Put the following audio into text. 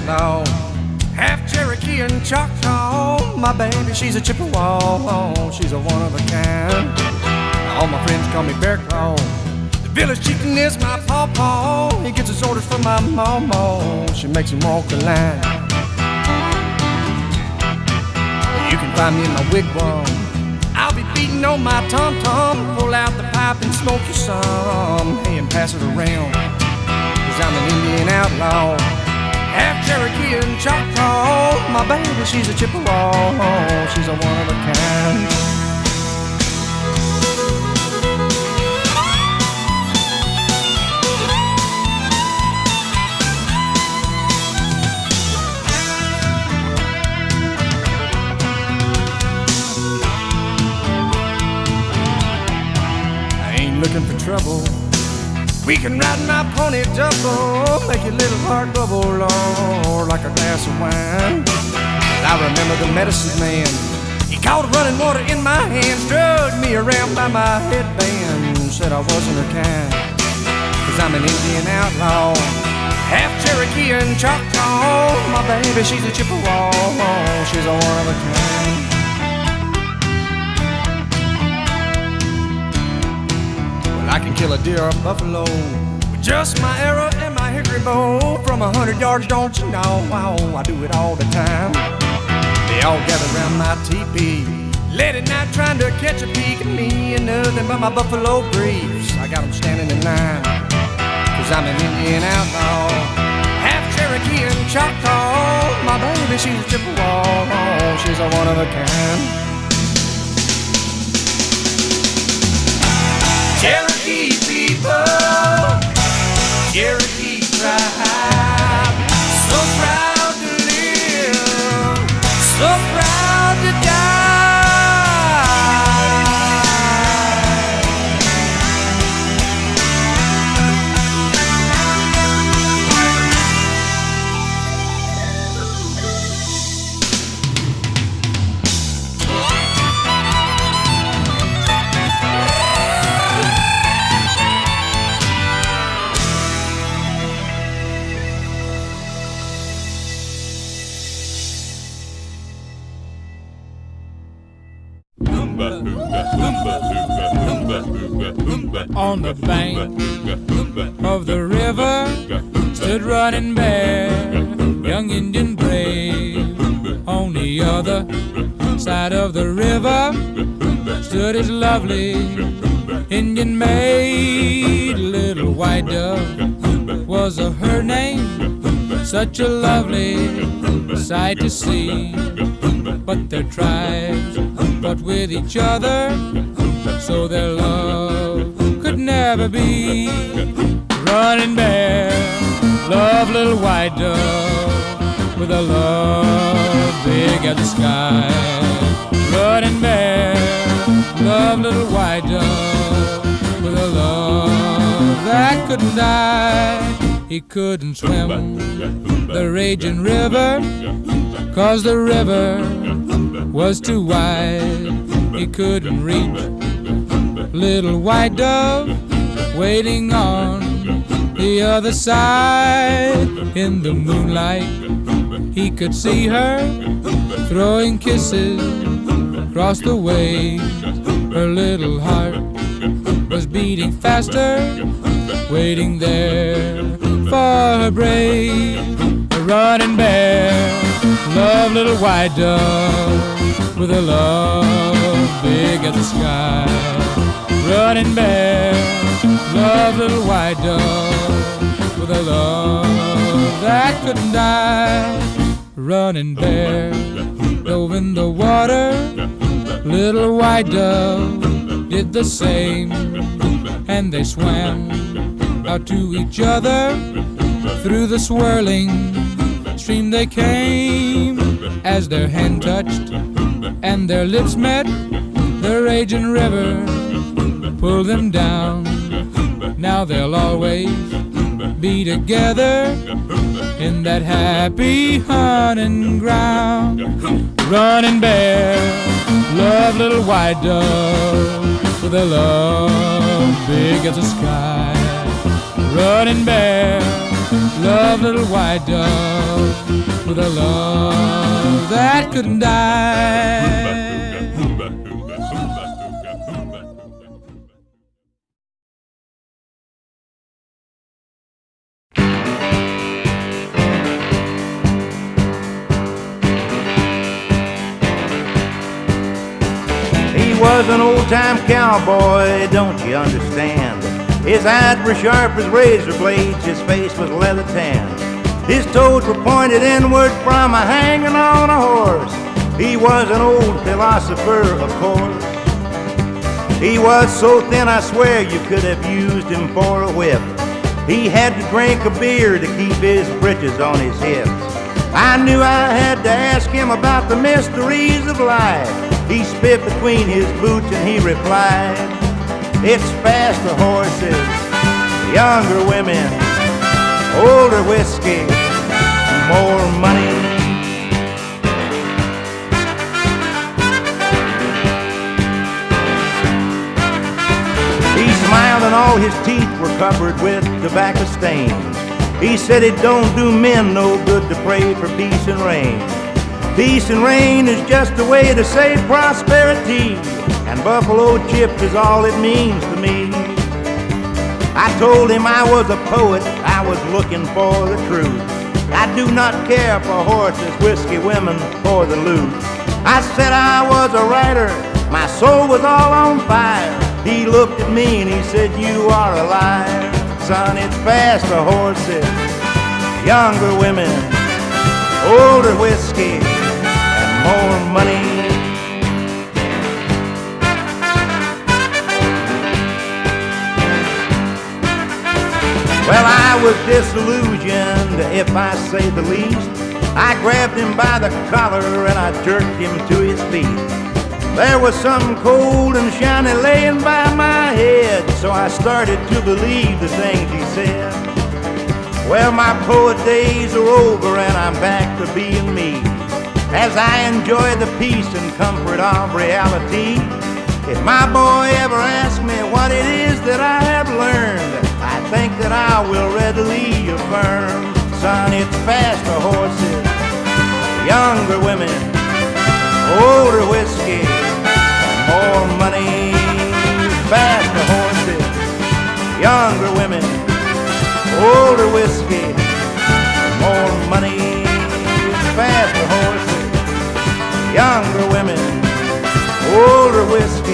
outlaw, half Cherokee and Choctaw. My baby, she's a Chippewa, she's a one of a kind. All my friends call me Bear Claw. The village chieftain is my pawpaw. He gets his orders from my mama. She makes him walk the line. You can find me in my wigwam. I'll be beating on my tom-tom. Pull out the pipe and smoke you some. Hey, and pass it around, 'cause I'm an Indian outlaw, half Cherokee and Choctaw. My baby, she's a Chippewa, she's a one of a kind. Looking for trouble, we can ride my pony double, make your little heart bubble, Lord, like a glass of wine. I remember the medicine man, he caught running water in my hands, drugged me around by my headband, said I wasn't her kind, 'cause I'm an Indian outlaw, half Cherokee and Choctaw. My baby, she's a Chippewa, she's a one of a kind. I can kill a deer or a buffalo with just my arrow and my hickory bow. From 100 yards, don't you know? Wow, I do it all the time. They all gather around my teepee late at night trying to catch a peek at me and nothing but my buffalo briefs. I got them standing in line, 'cause I'm an Indian outlaw, half Cherokee and Choctaw. My baby, she's a Chippewa, she's a one of a kind. Cherokee people, Cherokee tribe, so proud to live, so proud to die. On the bank of the river stood Running Bear, young Indian brave. On the other side of the river stood his lovely Indian maid. Little White Dove was her name, such a lovely sight to see. But their tribes fought with each other, so their love could never be. Running Bear loved Little White Dove with a love big as the sky. Running Bear loved Little White Dove with a love that couldn't die. He couldn't swim the raging river, 'cause the river was too wide. He couldn't reach Little White Dove waiting on the other side. In the moonlight he could see her throwing kisses across the waves. Her little heart was beating faster, waiting there for her brave. Running Bear loved Little White Dove with a love big as the sky. Running Bear loved Little White Dove with a love that couldn't die. Running Bear dove in the water, Little White Dove did the same, and they swam out to each other. Through the swirling stream they came. As their hand touched and their lips met, the raging river pulled them down. Now they'll always be together in that happy hunting ground. Running Bear loved Little White Dove with a love big as the sky. Running Bear loved Little White Dove with a love that couldn't die. He was an old-time cowboy, don't you understand? His eyes were sharp as razor blades, his face was leather tan. His toes were pointed inward from a hanging on a horse. He was an old philosopher, of course. He was so thin I swear you could have used him for a whip. He had to drink a beer to keep his britches on his hips. I knew I had to ask him about the mysteries of life. He spit between his boots and he replied, it's faster horses, younger women, older whiskey, more money. He smiled and all his teeth were covered with tobacco stains. He said it don't do men no good to pray for peace and rain. Peace and rain is just a way to say prosperity, and buffalo chips is all it means to me. I told him I was a poet, I was looking for the truth. I do not care for horses, whiskey, women, or the loot. I said I was a writer, my soul was all on fire. He looked at me and he said, you are a liar. Son, it's faster horses, younger women, older whiskey, and more money. Well, I was disillusioned, if I say the least. I grabbed him by the collar and I jerked him to his feet. There was something cold and shiny laying by my head, so I started to believe the things he said. Well, my poet days are over and I'm back to being me, as I enjoy the peace and comfort of reality. If my boy ever asks me what it is that I have learned, I think that I will readily affirm, son, it's faster horses, younger women, older whiskey, more money. Faster horses, younger women, older whiskey, more money. Faster horses, younger women, older whiskey,